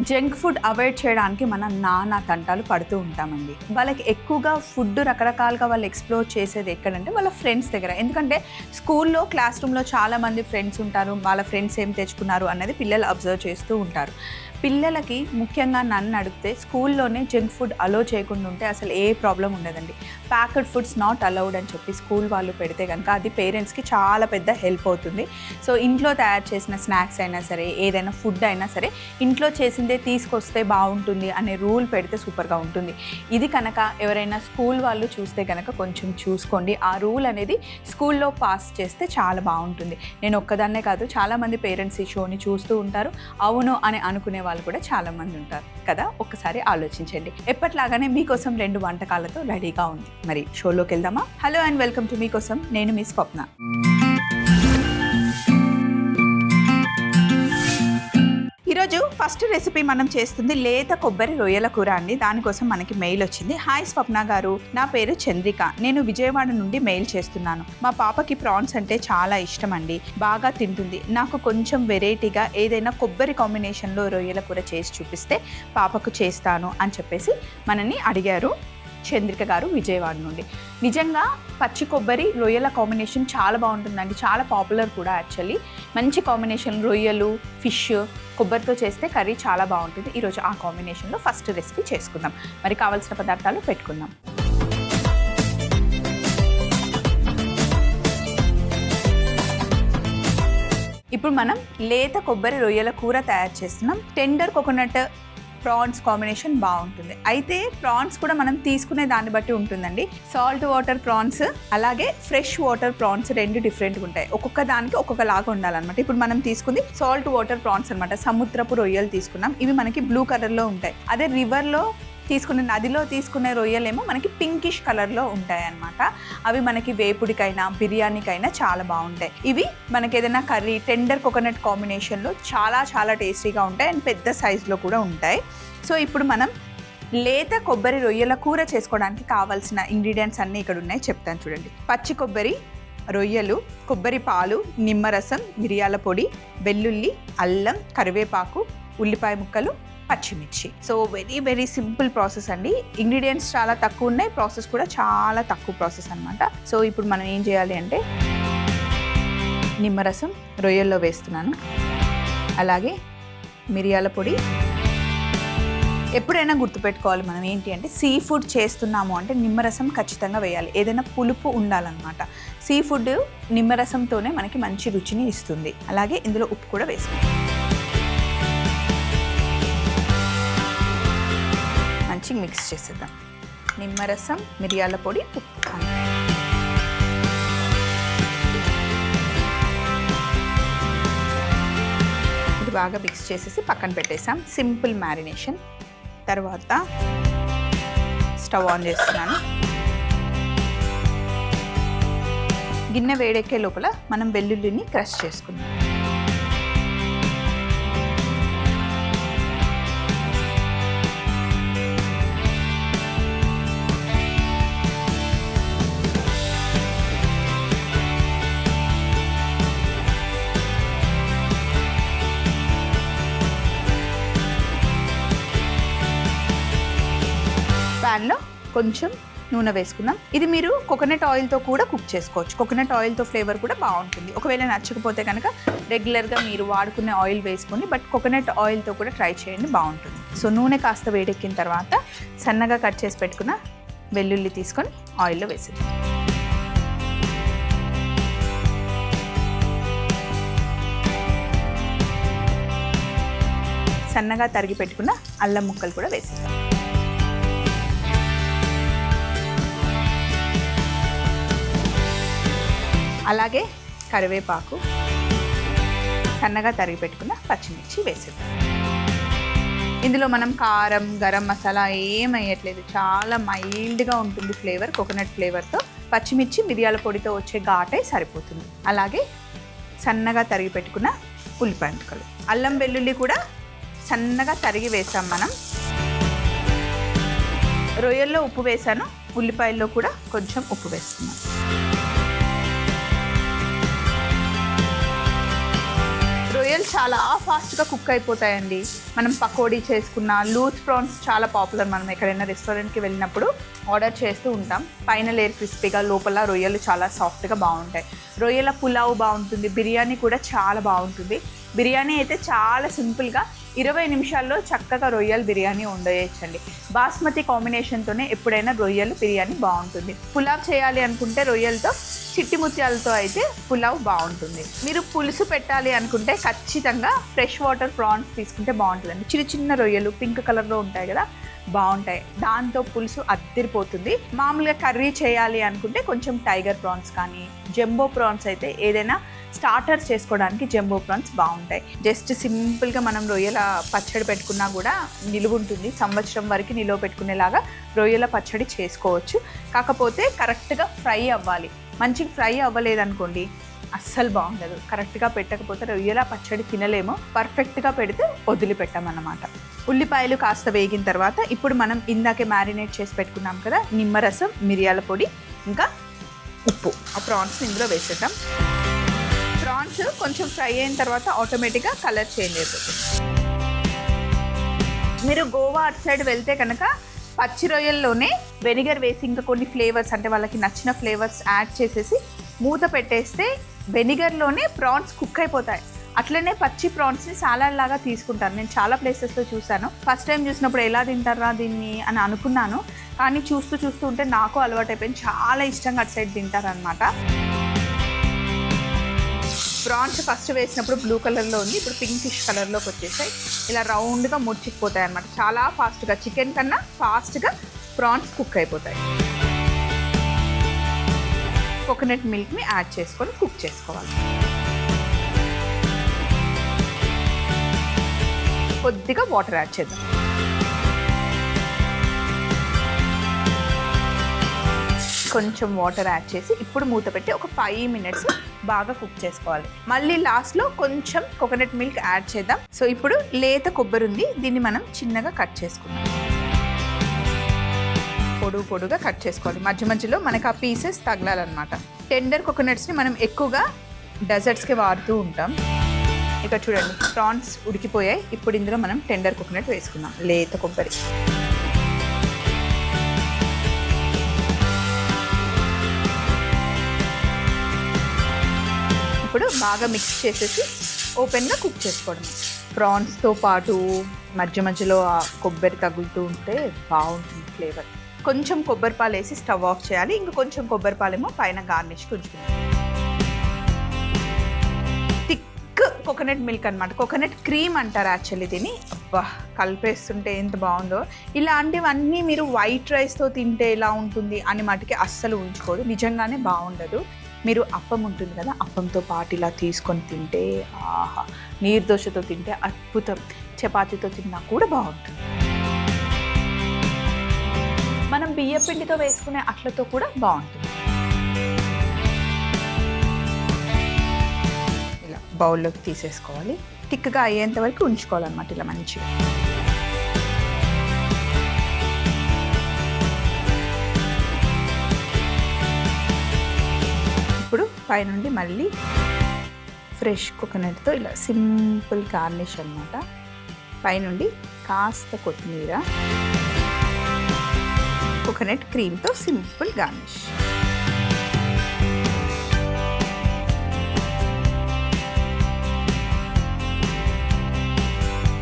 Junk food avoid చేయడానికి మనం నానా తంటాలు పడుతూ ఉంటామండి. వాళ్ళకి ఎక్కువగా ఫుడ్ రకరకాలుగా వాళ్ళు ఎక్స్ప్లోర్ చేసేది ఎక్కడంటే వాళ్ళ ఫ్రెండ్స్ దగ్గర. ఎందుకంటే స్కూల్లో క్లాస్ రూమ్లో చాలామంది ఫ్రెండ్స్ ఉంటారు. వాళ్ళ ఫ్రెండ్స్ ఏం తెచ్చుకున్నారు అన్నది పిల్లలు అబ్జర్వ్ చేస్తూ ఉంటారు. పిల్లలకి ముఖ్యంగా నన్ను అడిగితే స్కూల్లోనే జంక్ ఫుడ్ అలో చేయకుండా ఉంటే అసలు ఏ ప్రాబ్లం ఉండదండి. ప్యాకెడ్ ఫుడ్స్ నాట్ అలౌడ్ అని చెప్పి స్కూల్ వాళ్ళు పెడితే కనుక అది పేరెంట్స్కి చాలా పెద్ద హెల్ప్ అవుతుంది. సో ఇంట్లో తయారు చేసిన స్నాక్స్ అయినా సరే, ఏదైనా ఫుడ్ అయినా సరే ఇంట్లో చేసిందే తీసుకొస్తే బాగుంటుంది అనే రూల్ పెడితే సూపర్గా ఉంటుంది. ఇది కనుక ఎవరైనా స్కూల్ వాళ్ళు చూస్తే కనుక కొంచెం చూసుకోండి. ఆ రూల్ అనేది స్కూల్లో పాస్ చేస్తే చాలా బాగుంటుంది. నేను ఒక్కదాన్నే కాదు, చాలామంది పేరెంట్స్ ఈ షోని చూస్తూ ఉంటారు. అవును అని అనుకునే వాళ్ళు కూడా చాలామంది ఉంటారు కదా. ఒక్కసారి ఆలోచించండి. ఎప్పట్లాగానే మీకోసం 2 వంటకాలతో రెడీగా ఉంది. మరి షోలోకి వెళ్దామా? హలో అండ్ వెల్కమ్ టు మీకోసం. నేను మీ స్వప్న. ఈరోజు ఫస్ట్ రెసిపీ మనం చేస్తుంది లేత కొబ్బరి రొయ్యల కూర అండి. దానికోసం మనకి మెయిల్ వచ్చింది. హాయ్ స్వప్న గారు, నా పేరు చంద్రిక, నేను విజయవాడ నుండి మెయిల్ చేస్తున్నాను. మా పాపకి ప్రాన్స్ అంటే చాలా ఇష్టం అండి, బాగా తింటుంది. నాకు కొంచెం వెరైటీగా ఏదైనా కొబ్బరి కాంబినేషన్లో రొయ్యల కూర చేసి చూపిస్తే పాపకు చేస్తాను అని చెప్పేసి మనని అడిగారు చంద్రిక గారు విజయవాడ నుండి. నిజంగా పచ్చి కొబ్బరి రొయ్యల కాంబినేషన్ చాలా బాగుంటుందండి, చాలా పాపులర్ కూడా. యాక్చువల్లీ మంచి కాంబినేషన్, రొయ్యలు, ఫిష్, కొబ్బరితో చేస్తే కర్రీ చాలా బాగుంటుంది. ఈరోజు ఆ కాంబినేషన్లో ఫస్ట్ రెసిపీ చేసుకుందాం. మరి కావాల్సిన పదార్థాలు పెట్టుకుందాం. ఇప్పుడు మనం లేత కొబ్బరి రొయ్యల కూర తయారు చేస్తున్నాం. టెండర్ కోకోనట్ ప్రాన్స్ కాంబినేషన్ బాగుంటుంది. అయితే ప్రాన్స్ కూడా మనం తీసుకునే దాన్ని బట్టి ఉంటుందండి. సాల్ట్ వాటర్ ప్రాన్స్ అలాగే ఫ్రెష్ వాటర్ ప్రాన్స్ 2 డిఫరెంట్గా ఉంటాయి. ఒక్కొక్క దానికి ఒక్కొక్కలాగా ఉండాలన్నమాట. ఇప్పుడు మనం తీసుకుంది సాల్ట్ వాటర్ ప్రాన్స్ అనమాట. సముద్రపు రొయ్యలు తీసుకున్నాం. ఇవి మనకి బ్లూ కలర్లో ఉంటాయి. అదే రివర్లో తీసుకునే, నదిలో తీసుకునే రొయ్యలేమో మనకి పింకిష్ కలర్లో ఉంటాయి అన్నమాట. అవి మనకి వేపుడికైనా బిర్యానీకైనా చాలా బాగుంటాయి. ఇవి మనకి ఏదైనా కర్రీ, టెండర్ కోకోనట్ కాంబినేషన్లో చాలా చాలా టేస్టీగా ఉంటాయి అండ్ పెద్ద సైజులో కూడా ఉంటాయి. సో ఇప్పుడు మనం లేత కొబ్బరి రొయ్యల కూర చేసుకోవడానికి కావాల్సిన ఇంగ్రీడియంట్స్ అన్నీ ఇక్కడ ఉన్నాయి, చెప్తాను చూడండి. పచ్చి కొబ్బరి, రొయ్యలు, కొబ్బరి పాలు, నిమ్మరసం, మిరియాల పొడి, వెల్లుల్లి, అల్లం, కరివేపాకు, ఉల్లిపాయ ముక్కలు, పచ్చిమిర్చి. So very very simple process అండి. ఇంగ్రీడియంట్స్ చాలా తక్కువ ఉన్నాయి, ప్రాసెస్ కూడా చాలా తక్కువ ప్రాసెస్ అనమాట. సో ఇప్పుడు మనం ఏం చేయాలి అంటే నిమ్మరసం రొయ్యల్లో వేస్తున్నాను. అలాగే మిరియాల పొడి. ఎప్పుడైనా గుర్తుపెట్టుకోవాలి మనం ఏంటి అంటే, సీ ఫుడ్ చేస్తున్నాము అంటే నిమ్మరసం ఖచ్చితంగా వేయాలి. ఏదైనా పులుపు ఉండాలన్నమాట. సీ ఫుడ్ నిమ్మరసంతోనే మనకి మంచి రుచిని ఇస్తుంది. అలాగే ఇందులో ఉప్పు కూడా వేసుకుంటాం. మంచిగా మిక్స్ చేసేద్దాం. నిమ్మరసం, మిరియాల పొడి, ఉప్పు. ఇది బాగా మిక్స్ చేసేసి పక్కన పెట్టేసాం. Simple marination. తర్వాత స్టవ్ ఆన్ చేస్తున్నాను. గిన్నె వేడెక్కే లోపల మనం వెల్లుల్లిని క్రష్ చేసుకుందాం. ప్యాన్లో కొంచెం నూనె వేసుకుందాం. ఇది మీరు కోకోనట్ ఆయిల్తో కూడా కుక్ చేసుకోవచ్చు. కోకోనట్ ఆయిల్తో ఫ్లేవర్ కూడా బాగుంటుంది. ఒకవేళ నచ్చకపోతే కనుక రెగ్యులర్గా మీరు వాడుకునే ఆయిల్ వేసుకొని, బట్ కోకోనట్ ఆయిల్తో కూడా ట్రై చేయండి, బాగుంటుంది. సో నూనె కాస్త వేడెక్కిన తర్వాత సన్నగా కట్ చేసి పెట్టుకున్న వెల్లుల్లి తీసుకొని ఆయిల్లో వేసేది. సన్నగా తరిగి పెట్టుకున్న అల్లం ముక్కలు కూడా వేసేది. అలాగే కరివేపాకు, సన్నగా తరిగి పెట్టుకున్న పచ్చిమిర్చి వేసేద్దాం. ఇందులో మనం కారం, గరం మసాలా ఏం వేయట్లేదు. చాలా మైల్డ్గా ఉంటుంది ఫ్లేవర్, కోకోనట్ ఫ్లేవర్తో. పచ్చిమిర్చి, మిరియాల పొడితో వచ్చే ఘాటే సరిపోతుంది. అలాగే సన్నగా తరిగి పెట్టుకున్న ఉల్లిపాయ ముక్కలు, అల్లం వెల్లుల్లి కూడా సన్నగా తరిగి వేసాం మనం. రొయ్యల్లో ఉప్పు వేసాను, ఉల్లిపాయల్లో కూడా కొంచెం ఉప్పు వేస్తున్నాను. రొయ్యలు చాలా ఫాస్ట్గా కుక్ అయిపోతాయండి. మనం పకోడీ చేసుకున్న లూజ్ ప్రాన్స్ చాలా పాపులర్. మనం ఎక్కడైనా రెస్టారెంట్కి వెళ్ళినప్పుడు ఆర్డర్ చేస్తూ ఉంటాం. పైన లేయర్ క్రిస్పీగా, లోపల రొయ్యలు చాలా సాఫ్ట్గా బాగుంటాయి. రొయ్యల పులావ్ బాగుంటుంది, బిర్యానీ కూడా చాలా బాగుంటుంది. బిర్యానీ అయితే చాలా సింపుల్గా 20 నిమిషాల్లో చక్కగా రొయ్యల బిర్యానీ వండేయచ్చండి. బాస్మతి కాంబినేషన్తోనే ఎప్పుడైనా రొయ్యలు బిర్యానీ బాగుంటుంది. పులావ్ చేయాలి అనుకుంటే రొయ్యలతో, చిట్టి ముత్యాలతో అయితే పులావ్ బాగుంటుంది. మీరు పులుసు పెట్టాలి అనుకుంటే ఖచ్చితంగా ఫ్రెష్ వాటర్ ప్రాన్స్ తీసుకుంటే బాగుంటుందండి. చిన్న చిన్న రొయ్యలు పింక్ కలర్లో ఉంటాయి కదా, బాగుంటాయి. దాంతో పులుసు అద్దరిపోతుంది. మామూలుగా కర్రీ చేయాలి అనుకుంటే కొంచెం టైగర్ ప్రాన్స్ కానీ, జంబో ప్రాన్స్ అయితే ఏదైనా స్టార్టర్ చేసుకోవడానికి జంబో ప్రాన్స్ బాగుంటాయి. జస్ట్ సింపుల్గా మనం రొయ్యల పచ్చడి పెట్టుకున్నా కూడా నిలువ ఉంటుంది. సంవత్సరం వరకు నిలువ పెట్టుకునేలాగా రొయ్యల పచ్చడి చేసుకోవచ్చు. కాకపోతే కరెక్ట్గా ఫ్రై అవ్వాలి. మంచిగా ఫ్రై అవ్వలేదనుకోండి అస్సలు బాగుండదు. కరెక్ట్గా పెట్టకపోతే రొయ్యల పచ్చడి తినలేము. పర్ఫెక్ట్గా పెడితే వదిలిపెట్టామన్నమాట. ఉల్లిపాయలు కాస్త వేగిన తర్వాత ఇప్పుడు మనం ఇందాకే మ్యారినేట్ చేసి పెట్టుకున్నాం కదా, నిమ్మరసం, మిరియాల పొడి, ఇంకా ఉప్పు, ఆ ప్రాన్స్ ఇందులో వేసేద్దాం. ప్రాన్స్ కొంచెం ఫ్రై అయిన తర్వాత ఆటోమేటిక్గా కలర్ చేంజ్ అయిపోతుంది. మీరు గోవా అటు సైడ్ వెళ్తే కనుక పచ్చి రొయ్యల్లోనే వెనిగర్ వేసి ఇంకా కొన్ని ఫ్లేవర్స్, అంటే వాళ్ళకి నచ్చిన ఫ్లేవర్స్ యాడ్ చేసేసి మూత పెట్టేస్తే వెనిగర్లోనే ప్రాన్స్ కుక్ అయిపోతాయి. అట్లనే పచ్చి ప్రాన్స్ని సాలాడ్ లాగా తీసుకుంటాను. నేను చాలా ప్లేసెస్లో చూశాను. ఫస్ట్ టైం చూసినప్పుడు ఎలా తింటారా దీన్ని అని అనుకున్నాను, కానీ చూస్తూ చూస్తూ ఉంటే నాకు అలవాటు అయిపోయింది. చాలా ఇష్టంగా అటు సైడ్ తింటారనమాట. ప్రాన్స్ ఫస్ట్ వేసినప్పుడు బ్లూ కలర్లో ఉంది, ఇప్పుడు పింకిష్ కలర్లోకి వచ్చేసాయి. ఇలా రౌండ్గా ముడిచిపోతాయి అన్నమాట. చాలా ఫాస్ట్గా, చికెన్ కన్నా ఫాస్ట్గా ప్రాన్స్ కుక్ అయిపోతాయి. కోకోనట్ మిల్క్ని యాడ్ చేసుకొని కుక్ చేసుకోవాలి. కొద్దిగా వాటర్ యాడ్ చేద్దాం. కొంచెం వాటర్ యాడ్ చేసి ఇప్పుడు మూత పెట్టి ఒక 5 మినిట్స్ బాగా కుక్ చేసుకోవాలి. మళ్ళీ లాస్ట్లో కొంచెం కోకోనట్ మిల్క్ యాడ్ చేద్దాం. సో ఇప్పుడు లేత కొబ్బరి ఉంది, దీన్ని మనం చిన్నగా కట్ చేసుకుందాం. పొడుగా కట్ చేసుకోవాలి. మధ్య మధ్యలో మనకు ఆ పీసెస్ తగలాలన్నమాట. టెండర్ కోకోనట్స్ని మనం ఎక్కువగా డెజర్ట్స్కి వాడుతూ ఉంటాం. ఇక చూడండి, ప్రాన్స్ ఉడికిపోయాయి. ఇప్పుడు ఇందులో మనం టెండర్ కోకోనట్ వేసుకుందాం, లేత కొబ్బరి. ఇప్పుడు బాగా మిక్స్ చేసేసి ఓపెన్గా కుక్ చేసుకోవడం. ప్రాన్స్తో పాటు మధ్య మధ్యలో ఆ కొబ్బరి తగులుతూ ఉంటే బాగుంటుంది ఫ్లేవర్. కొంచెం కొబ్బరి పాలు వేసి స్టవ్ ఆఫ్ చేయాలి. ఇంకా కొంచెం కొబ్బరి పాలేమో పైన గార్నిష్కి ఉంచుకుంటాం. థిక్ కోకోనట్ మిల్క్ అనమాట, కోకోనట్ క్రీమ్ అంటారు యాక్చువల్లీ దీన్ని. అబ్బా, కలిపేస్తుంటే ఎంత బాగుందో. ఇలాంటివన్నీ మీరు వైట్ రైస్తో తింటే ఎలా ఉంటుంది అని మటుకి అస్సలు ఉంచుకోదు, నిజంగానే బాగుండదు. మీరు అప్పం ఉంటుంది కదా, అప్పంతో పాటు ఇలా తీసుకొని తింటే ఆహా, నీర్దోశతో తింటే అద్భుతం, చపాతీతో తిన్నా కూడా బాగుంటుంది. మనం బియ్య పిండితో వేసుకునే అట్లతో కూడా బాగుంటుంది. ఇలా బౌల్లోకి తీసేసుకోవాలి. థిక్గా అయ్యేంత వరకు ఉంచుకోవాలన్నమాట ఇలా మంచిగా. ఇప్పుడు పైనుండి మళ్ళీ ఫ్రెష్ కోకోనట్తో ఇలా సింపుల్ గార్నిష్ అన్నమాట. పైనుండి కాస్త కొత్తిమీర, కోకోనట్ క్రీమ్తో సింపుల్ గార్నిష్.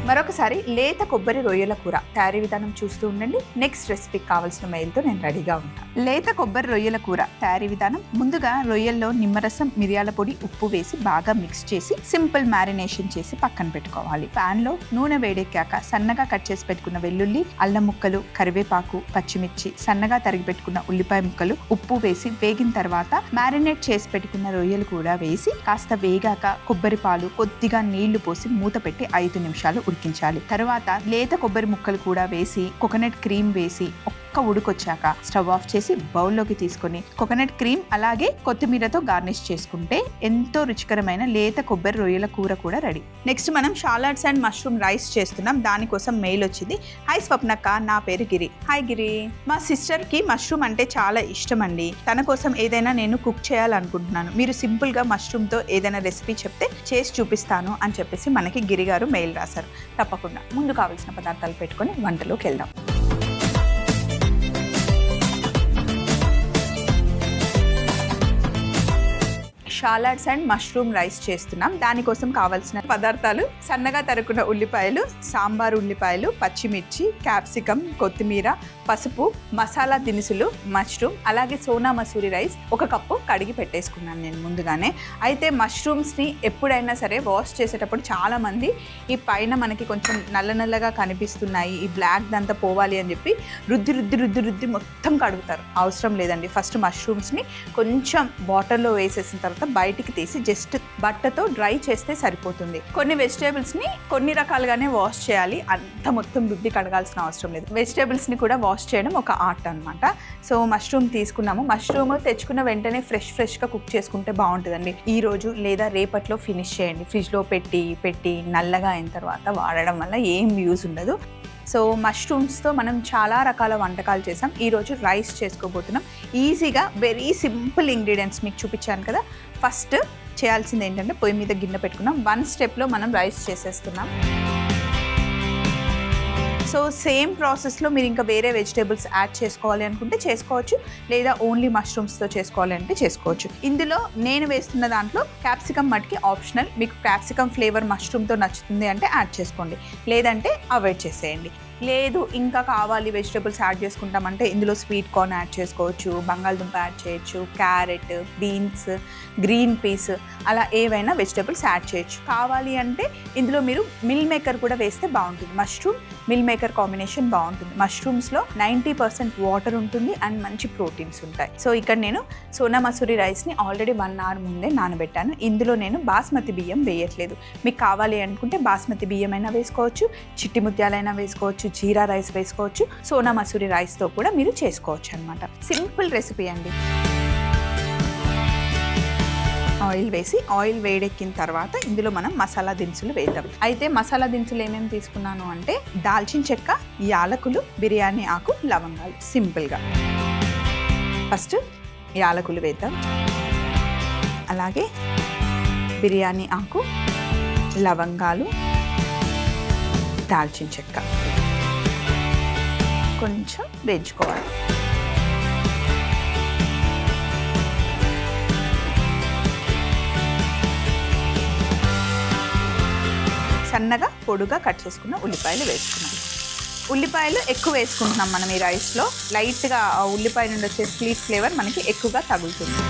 మరొకసారి లేత కొబ్బరి రొయ్యల కూర తయారీ విధానం చూస్తూ ఉండండి. నెక్స్ట్ రెసిపీకి కావాల్సిన మెయిల్తో నేను రెడీగా ఉంటాను. లేత కొబ్బరి రొయ్యల కూర తయారీ విధానం: ముందుగా రొయ్యల్లో నిమ్మరసం, మిరియాల పొడి, ఉప్పు వేసి బాగా మిక్స్ చేసి సింపుల్ మ్యారినేషన్ చేసి పక్కన పెట్టుకోవాలి. పాన్ లో నూనె వేడెక్కాక సన్నగా కట్ చేసి పెట్టుకున్న వెల్లుల్లి, అల్లం ముక్కలు, కరివేపాకు, పచ్చిమిర్చి, సన్నగా తరిగి పెట్టుకున్న ఉల్లిపాయ ముక్కలు, ఉప్పు వేసి వేగిన తర్వాత మ్యారినేట్ చేసి పెట్టుకున్న రొయ్యలు కూడా వేసి కాస్త వేగాక కొబ్బరి పాలు, కొద్దిగా నీళ్లు పోసి మూత పెట్టి 5 నిమిషాలు ఉడికించాలి. తర్వాత లేత కొబ్బరి ముక్కలు కూడా వేసి కోకోనట్ క్రీమ్ వేసి ఒక్క ఉడికొచ్చాక స్టవ్ ఆఫ్ చేసి బౌల్లోకి తీసుకొని కోకోనట్ క్రీమ్ అలాగే కొత్తిమీరతో గార్నిష్ చేసుకుంటే ఎంతో రుచికరమైన లేత కొబ్బరి రొయ్యల కూర కూడా రెడీ. నెక్స్ట్ మనం షాలాడ్స్ అండ్ మష్రూమ్ రైస్ చేస్తున్నాం. దానికోసం మెయిల్ వచ్చింది. హాయ్ స్వప్నక్క, నా పేరు గిరి. హాయ్ గిరి. మా సిస్టర్కి మష్రూమ్ అంటే చాలా ఇష్టం అండి. తన కోసం ఏదైనా నేను కుక్ చేయాలనుకుంటున్నాను. మీరు సింపుల్గా మష్రూమ్తో ఏదైనా రెసిపీ చెప్తే చేసి చూపిస్తాను అని చెప్పేసి మనకి గిరి గారు మెయిల్ రాశారు. తప్పకుండా ముందు కావాల్సిన పదార్థాలు పెట్టుకొని వంటలోకి వెళ్దాం. షాలాడ్స్ అండ్ మష్రూమ్ రైస్ చేస్తున్నాం. దానికోసం కావాల్సిన పదార్థాలు సన్నగా తరుక్కున్న ఉల్లిపాయలు, సాంబార్ ఉల్లిపాయలు, పచ్చిమిర్చి, క్యాప్సికం, కొత్తిమీర, పసుపు, మసాలా దినుసులు, మష్రూమ్, అలాగే సోనా మసూరి రైస్ 1 కప్పు కడిగి పెట్టేసుకున్నాను నేను ముందుగానే. అయితే మష్రూమ్స్ని ఎప్పుడైనా సరే వాష్ చేసేటప్పుడు చాలామంది ఈ పైన మనకి కొంచెం నల్లగా కనిపిస్తున్నాయి, ఈ బ్లాక్ దంతా పోవాలి అని చెప్పి రుద్ది మొత్తం కడుగుతారు. అవసరం లేదండి. ఫస్ట్ మష్రూమ్స్ని కొంచెం వాటర్లో వేసేసిన తర్వాత బయటికి తీసి జస్ట్ బట్టతో డ్రై చేస్తే సరిపోతుంది. కొన్ని వెజిటేబుల్స్ని కొన్ని రకాలుగానే వాష్ చేయాలి, అంత మొత్తం రుద్ది కడగాల్సిన అవసరం లేదు. వెజిటేబుల్స్ని కూడా వాష్ చేయడం ఒక ఆర్ట్ అనమాట. సో మష్రూమ్ తీసుకున్నాము. మష్రూమ్ తెచ్చుకున్న వెంటనే ఫ్రెష్గా కుక్ చేసుకుంటే బాగుంటుందండి. ఈ రోజు లేదా రేపట్లో ఫినిష్ చేయండి. ఫ్రిడ్జ్లో పెట్టి నల్లగా అయిన తర్వాత వాడడం వల్ల ఏం యూజ్ ఉండదు. సో మష్రూమ్స్తో మనం చాలా రకాల వంటకాలు చేసాం. ఈరోజు రైస్ చేసుకోబోతున్నాం. ఈజీగా వెరీ సింపుల్ ఇంగ్రీడియంట్స్ మీకు చూపించాను కదా. ఫస్ట్ చేయాల్సింది ఏంటంటే పొయ్యి మీద గిన్నె పెట్టుకున్నాం. 1 స్టెప్లో మనం రైస్ చేసేస్తున్నాం. సో సేమ్ ప్రాసెస్లో మీరు ఇంకా వేరే వెజిటేబుల్స్ యాడ్ చేసుకోవాలి అనుకుంటే చేసుకోవచ్చు, లేదా ఓన్లీ మష్రూమ్స్తో చేసుకోవాలి అంటే చేసుకోవచ్చు. ఇందులో నేను వేస్తున్న దాంట్లో క్యాప్సికమ్ మట్టికి ఆప్షనల్. మీకు క్యాప్సికమ్ ఫ్లేవర్ మష్రూమ్తో నచ్చుతుంది అంటే యాడ్ చేసుకోండి, లేదంటే అవాయిడ్ చేసేయండి. లేదు ఇంకా కావాలి వెజిటేబుల్స్ యాడ్ చేసుకుంటామంటే ఇందులో స్వీట్ కార్న్ యాడ్ చేసుకోవచ్చు, బంగాళదుంప యాడ్ చేయొచ్చు, క్యారెట్, బీన్స్, గ్రీన్ పీస్, అలా ఏవైనా వెజిటేబుల్స్ యాడ్ చేయొచ్చు. కావాలి అంటే ఇందులో మీరు మిల్ మేకర్ కూడా వేస్తే బాగుంటుంది. మష్రూమ్ మిల్ మేకర్ కాంబినేషన్ బాగుంటుంది. మష్రూమ్స్లో 90% వాటర్ ఉంటుంది అండ్ మంచి ప్రోటీన్స్ ఉంటాయి. సో ఇక్కడ నేను సోనా మసూరి రైస్ని ఆల్రెడీ 1 hour ముందే నానబెట్టాను. ఇందులో నేను బాస్మతి బియ్యం వేయట్లేదు. మీకు కావాలి అనుకుంటే బాస్మతి బియ్యం అయినా వేసుకోవచ్చు, చిట్టి ముత్యాలైనా వేసుకోవచ్చు, జీరా రైస్ వేసుకోవచ్చు, సోనా మసూరి రైస్తో కూడా మీరు చేసుకోవచ్చు అనమాట. సింపుల్ రెసిపీ అండి. ఆయిల్ వేసి ఆయిల్ వేడెక్కిన తర్వాత ఇందులో మనం మసాలా దినుసులు వేద్దాం. అయితే మసాలా దినుసులు ఏమేమి తీసుకున్నాను అంటే దాల్చిన చెక్క, యాలకులు, బిర్యానీ ఆకు, లవంగాలు. సింపుల్గా ఫస్ట్ యాలకులు వేద్దాం, అలాగే బిర్యానీ ఆకు, లవంగాలు, దాల్చిన చెక్క కొంచెం వేయించుకోవాలి. సన్నగా పొడుగా కట్ చేసుకున్న ఉల్లిపాయలు వేసుకున్నాం. ఉల్లిపాయలు ఎక్కువ వేసుకుంటున్నాం మనం ఈ రైస్లో. లైట్గా ఉల్లిపాయ నుండి వచ్చే స్వీట్ ఫ్లేవర్ మనకి ఎక్కువగా తగులుతుంది.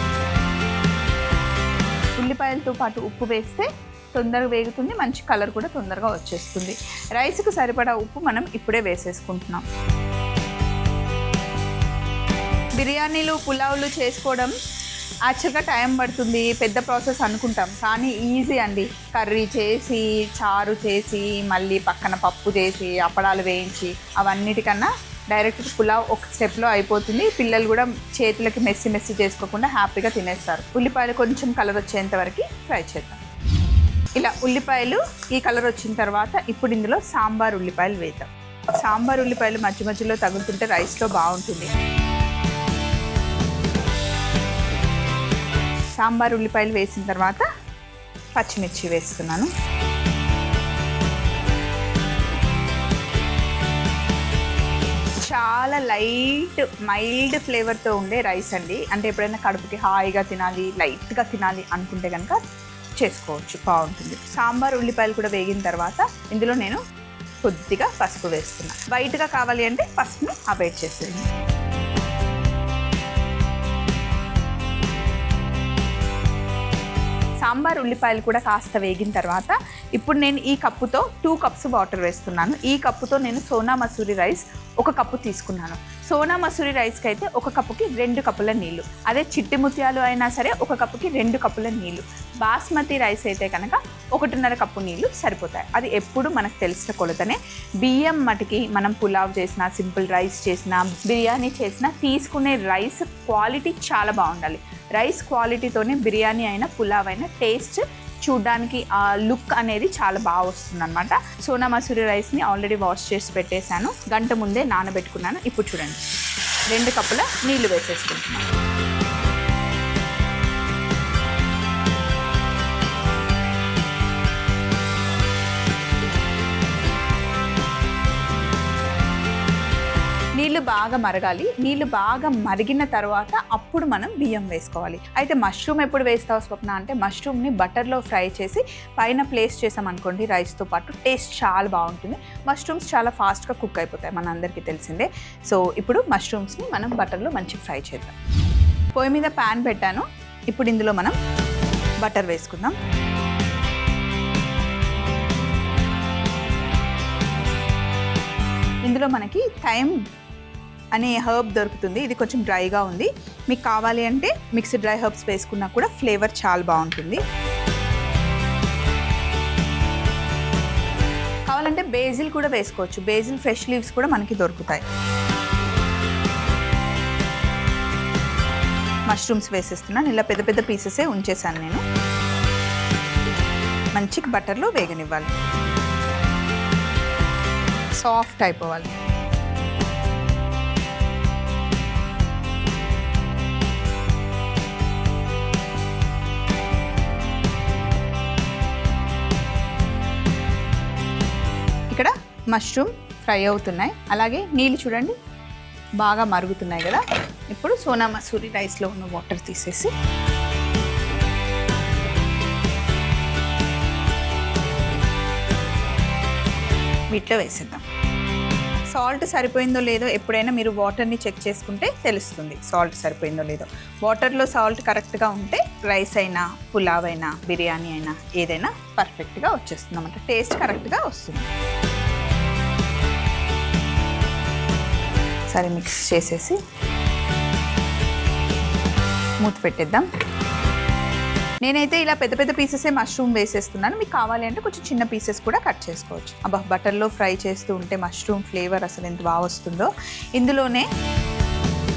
ఉల్లిపాయలతో పాటు ఉప్పు వేస్తే తొందరగా వేగుతుంది, మంచి కలర్ కూడా తొందరగా వచ్చేస్తుంది. రైస్కి సరిపడా ఉప్పు మనం ఇప్పుడే వేసేసుకుంటున్నాం. బిర్యానీలు, పులావులు చేసుకోవడం యాక్చువల్గా టైం పడుతుంది, పెద్ద ప్రాసెస్ అనుకుంటాం, కానీ ఈజీ అండి. కర్రీ చేసి, చారు చేసి, మళ్ళీ పక్కన పప్పు చేసి, అప్పడాలు వేయించి, అవన్నిటికన్నా డైరెక్ట్ పులావ్ ఒక స్టెప్లో అయిపోతుంది. పిల్లలు కూడా చేతులకి మెస్సి చేసుకోకుండా హ్యాపీగా తినేస్తారు. ఉల్లిపాయలు కొంచెం కలర్ వచ్చేంత వరకు ఫ్రై చేద్దాం. ఇలా ఉల్లిపాయలు ఈ కలర్ వచ్చిన తర్వాత ఇప్పుడు ఇందులో సాంబార్ ఉల్లిపాయలు వేద్దాం. సాంబార్ ఉల్లిపాయలు మధ్యలో తగులుతుంటే రైస్లో బాగుంటుంది. సాంబార్ ఉల్లిపాయలు వేసిన తర్వాత పచ్చిమిర్చి వేస్తున్నాను. చాలా మైల్డ్ ఫ్లేవర్తో ఉండే రైస్ అండి. అంటే ఎప్పుడైనా కడుపుకి హాయిగా తినాలి, లైట్గా తినాలి అనుకుంటే కనుక చేసుకోవచ్చు, బాగుంటుంది. సాంబార్ ఉల్లిపాయలు కూడా వేగిన తర్వాత ఇందులో నేను కొద్దిగా పసుపు వేస్తున్నా. వైట్గా కావాలి అంటే పసుపుని అవాయిడ్ చేసేయండి. సాంబార్ ఉల్లిపాయలు కూడా కాస్త వేగిన తర్వాత ఇప్పుడు నేను ఈ కప్పుతో 2 cups వాటర్ వేస్తున్నాను. ఈ కప్పుతో నేను సోనా మసూరి రైస్ 1 కప్పు తీసుకున్నాను. సోనా మసూరి రైస్కి అయితే 1 కప్పుకి 2 కప్పుల నీళ్లు, అదే చిట్టి ముత్యాలు అయినా సరే 1 కప్పుకి 2 కప్పుల నీళ్లు, బాస్మతి రైస్ అయితే కనుక 1.5 కప్పు నీళ్లు సరిపోతాయి. అది ఎప్పుడు మనకు తెలిసిన కొలతనే. బియ్యం మటుకి మనం పులావ్ చేసినా, సింపుల్ రైస్ చేసినా, బిర్యానీ చేసినా తీసుకునే రైస్ క్వాలిటీ చాలా బాగుండాలి. రైస్ క్వాలిటీతోనే బిర్యానీ అయినా పులావ్ అయినా టేస్ట్ చూడడానికి ఆ లుక్ అనేది చాలా బాగా వస్తుంది అనమాట. సోనా మసూరి రైస్ని ఆల్రెడీ వాష్ చేసి పెట్టేశాను, గంట ముందే నానబెట్టుకున్నాను. ఇప్పుడు చూడండి 2 కప్పుల నీళ్లు వేసేసుకుంటున్నాను. నీళ్ళు బాగా మరగాలి. నీళ్ళు బాగా మరిగిన తర్వాత అప్పుడు మనం బియ్యం వేసుకోవాలి. అయితే మష్రూమ్ ఎప్పుడు వేస్తావు స్వప్న అంటే, మష్రూమ్ని బటర్లో ఫ్రై చేసి పైన ప్లేస్ చేసామనుకోండి రైస్తో పాటు, టేస్ట్ చాలా బాగుంటుంది. మష్రూమ్స్ చాలా ఫాస్ట్గా కుక్ అయిపోతాయి, మన అందరికీ తెలిసిందే. సో ఇప్పుడు మష్రూమ్స్ని మనం బటర్లో మంచిగా ఫ్రై చేద్దాం. పొయ్యి మీద ప్యాన్ పెట్టాను. ఇప్పుడు ఇందులో మనం బటర్ వేసుకుందాం. ఇందులో మనకి థైమ్ అనే హర్బ్ దొరుకుతుంది. ఇది కొంచెం డ్రైగా ఉంది. మీకు కావాలి అంటే మిక్స్డ్ డ్రై హర్బ్స్ వేసుకున్నా కూడా ఫ్లేవర్ చాలా బాగుంటుంది. కావాలంటే బేజిల్ కూడా వేసుకోవచ్చు. బేజిల్ ఫ్రెష్ లీవ్స్ కూడా మనకి దొరుకుతాయి. మష్రూమ్స్ వేసేస్తున్నాను. ఇలా పెద్ద పెద్ద పీసెసే ఉంచేసాను నేను. మంచిగా బటర్లో వేగనివ్వాలి, సాఫ్ట్ అయిపోవాలి. ఇక్కడ మష్రూమ్ ఫ్రై అవుతున్నాయి, అలాగే నీళ్ళు చూడండి బాగా మరుగుతున్నాయి కదా. ఇప్పుడు సోనా మసూరి రైస్లో ఉన్న వాటర్ తీసేసి వీటిలో వేసేద్దాం. సాల్ట్ సరిపోయిందో లేదో ఎప్పుడైనా మీరు వాటర్ని చెక్ చేసుకుంటే తెలుస్తుంది సాల్ట్ సరిపోయిందో లేదో. వాటర్లో సాల్ట్ కరెక్ట్గా ఉంటే రైస్ అయినా, పులావ్ అయినా, బిర్యానీ అయినా ఏదైనా పర్ఫెక్ట్గా వచ్చేస్తుంది అన్నమాట. టేస్ట్ కరెక్ట్గా వస్తుంది. సరే మిక్స్ చేసేసి మూత పెట్టేద్దాం. నేనైతే ఇలా పెద్ద పెద్ద పీసెసే మష్రూమ్ వేసేస్తున్నాను. మీకు కావాలి అంటే కొంచెం చిన్న పీసెస్ కూడా కట్ చేసుకోవచ్చు. అబ్బా, బటర్లో ఫ్రై చేస్తూ ఉంటే మష్రూమ్ ఫ్లేవర్ అసలు ఎంత బాగా వస్తుందో. ఇందులోనే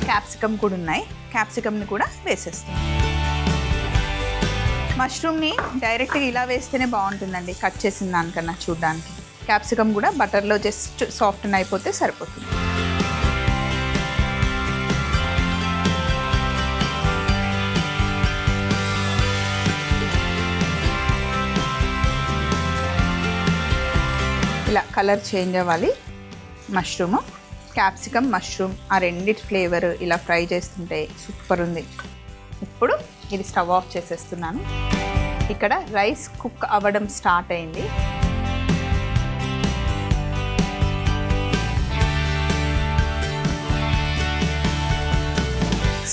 క్యాప్సికమ్ కూడా ఉన్నాయి, క్యాప్సికమ్ని కూడా వేసేస్తాం. మష్రూమ్ని డైరెక్ట్గా ఇలా వేస్తేనే బాగుంటుందండి, కట్ చేసిన దానికన్నా చూడడానికి. క్యాప్సికమ్ కూడా బటర్లో జస్ట్ సాఫ్ట్ అయిపోతే సరిపోతుంది. ఇలా కలర్ చేంజ్ అవ్వాలి. మష్రూమ్, క్యాప్సికమ్, మష్రూమ్ ఆ రెండిటి ఫ్లేవర్ ఇలా ఫ్రై చేస్తుంటే సూపర్ ఉంది. ఇప్పుడు ఇది స్టవ్ ఆఫ్ చేసేస్తున్నాను. ఇక్కడ రైస్ కుక్ అవ్వడం స్టార్ట్ అయింది.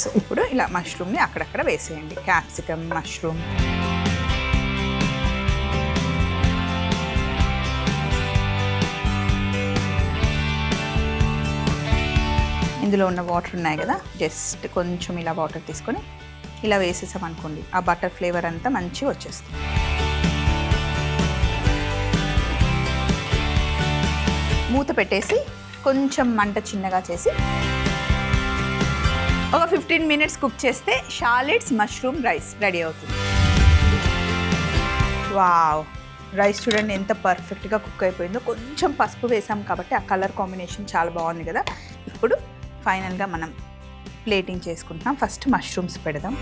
సో ఇప్పుడు ఇలా మష్రూమ్ని అక్కడక్కడ వేసేయండి. Capsicum, mushroom. ఇందులో ఉన్న వాటర్ ఉన్నాయి కదా, జస్ట్ కొంచెం ఇలా వాటర్ తీసుకొని ఇలా వేసేసామనుకోండి, ఆ బటర్ ఫ్లేవర్ అంతా మంచిగా వచ్చేస్తుంది. మూత పెట్టేసి కొంచెం మంట చిన్నగా చేసి ఒక 15 మినిట్స్ కుక్ చేస్తే షాలిట్స్ మష్రూమ్ రైస్ రెడీ అవుతుంది. వావ్, రైస్ చూడండి ఎంత పర్ఫెక్ట్గా కుక్ అయిపోయిందో. కొంచెం పసుపు వేసాం కాబట్టి ఆ కలర్ కాంబినేషన్ చాలా బాగుంది కదా. ఇప్పుడు ఫైనల్గా మనం ప్లేటింగ్ చేసుకుంటున్నాం. ఫస్ట్ మష్రూమ్స్ పెడదాం.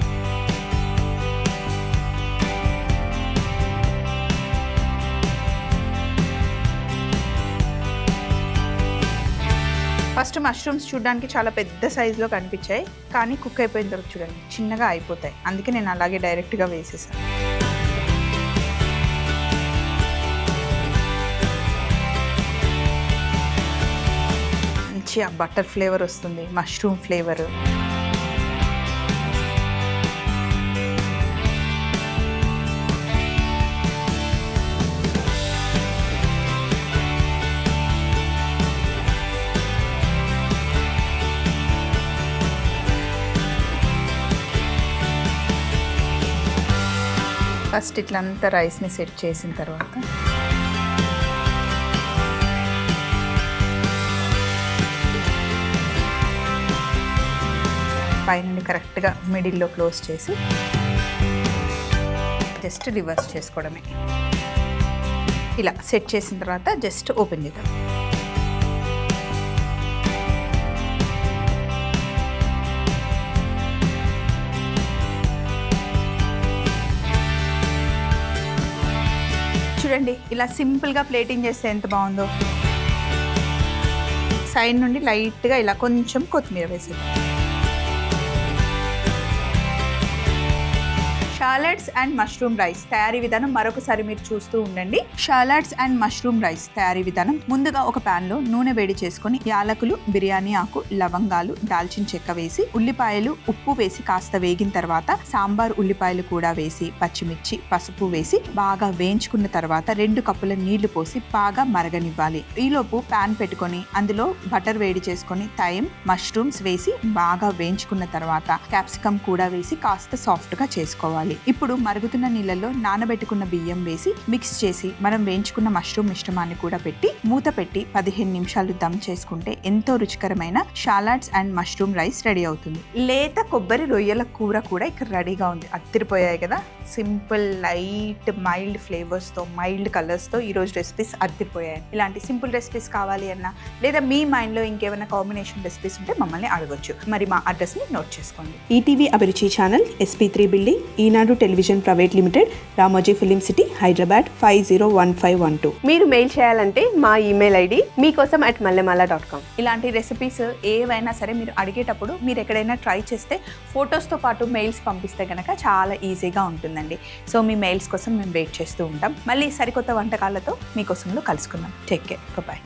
ఫస్ట్ మష్రూమ్స్ చూడడానికి చాలా పెద్ద సైజులో కనిపించాయి, కానీ కుక్ అయిపోయిన తర్వాత చూడండి చిన్నగా అయిపోతాయి. అందుకే నేను అలాగే డైరెక్ట్గా వేసేసాను. మంచి ఆ బటర్ ఫ్లేవర్ వస్తుంది, మష్రూమ్ ఫ్లేవర్. ఫస్ట్ ఇట్లా అంతా రైస్ని సెట్ చేసిన తర్వాత పైనుండి కరెక్ట్గా మిడిల్లో క్లోజ్ చేసి జస్ట్ రివర్స్ చేసుకోవడమే. ఇలా సెట్ చేసిన తర్వాత జస్ట్ ఓపెన్ చేద్దాం. చూడండి ఇలా సింపుల్గా ప్లేటింగ్ చేస్తే ఎంత బాగుందో. సైడ్ నుండి లైట్గా ఇలా కొంచెం కొత్తిమీర వేసి. షాలడ్స్ అండ్ మష్రూమ్ రైస్ తయారీ విధానం మరొకసారి మీరు చూస్తూ ఉండండి. షాలడ్స్ అండ్ మష్రూమ్ రైస్ తయారీ విధానం: ముందుగా ఒక పాన్ లో నూనె వేడి చేసుకొని యాలకులు, బిర్యానీ ఆకు, లవంగాలు, దాల్చిన చెక్క వేసి ఉల్లిపాయలు, ఉప్పు వేసి కాస్త వేగిన తర్వాత సాంబార్ ఉల్లిపాయలు కూడా వేసి పచ్చిమిర్చి, పసుపు వేసి బాగా వేయించుకున్న తర్వాత 2 కప్పుల నీళ్లు పోసి బాగా మరగనివ్వాలి. ఈలోపు పాన్ పెట్టుకొని అందులో బటర్ వేడి చేసుకొని థైమ్, మష్రూమ్స్ వేసి బాగా వేయించుకున్న తర్వాత క్యాప్సికమ్ కూడా వేసి కాస్త సాఫ్ట్ గా చేసుకోవాలి. ఇప్పుడు మరుగుతున్న నీళ్ళల్లో నానబెట్టుకున్న బియ్యం వేసి మిక్స్ చేసి మనం వేయించుకున్న మష్రూమ్ మిశ్రమాన్ని కూడా పెట్టి మూత పెట్టి 15 నిమిషాలు దమ్ చేసుకుంటే ఎంతో రుచికరమైన షాలడ్స్ అండ్ మష్రూమ్ రైస్ రెడీ అవుతుంది. లేత కొబ్బరి రొయ్యల కూర కూడా ఇక్కడ రెడీగా ఉంది. అద్దరిపోయాయి కదా. సింపుల్, లైట్, మైల్డ్ ఫ్లేవర్స్తో, మైల్డ్ కలర్స్తో ఈరోజు రెసిపీస్ అద్దరిపోయాయి. ఇలాంటి సింపుల్ రెసిపీస్ కావాలి అన్నా లేదా మీ మైండ్లో ఇంకేమైనా కాంబినేషన్ రెసిపీస్ ఉంటే మమ్మల్ని అడగొచ్చు. మరి మా అడ్రస్ని నోట్ చేసుకోండి. ETV Abhiruchi channel, SP3 building, Eenadu television private limited, Ramoji film city, Hyderabad 501512. మీరు మెయిల్ చేయాలంటే మా ఈమెయిల్ ఐడి meekossam@mallemala.com. ఇలాంటి రెసిపీస్ ఏవైనా సరే మీరు అడిగేటప్పుడు మీరు ఎక్కడైనా ట్రై చేస్తే ఫొటోస్తో పాటు మెయిల్స్ పంపిస్తే కనుక చాలా ఈజీగా ఉంటుందండి. సో మీ మెయిల్స్ కోసం మేము వెయిట్ చేస్తూ ఉంటాం. మళ్ళీ సరికొత్త వంటకాలతో మీకోసంలో కలుసుకుందాం. Take care. బాయ్.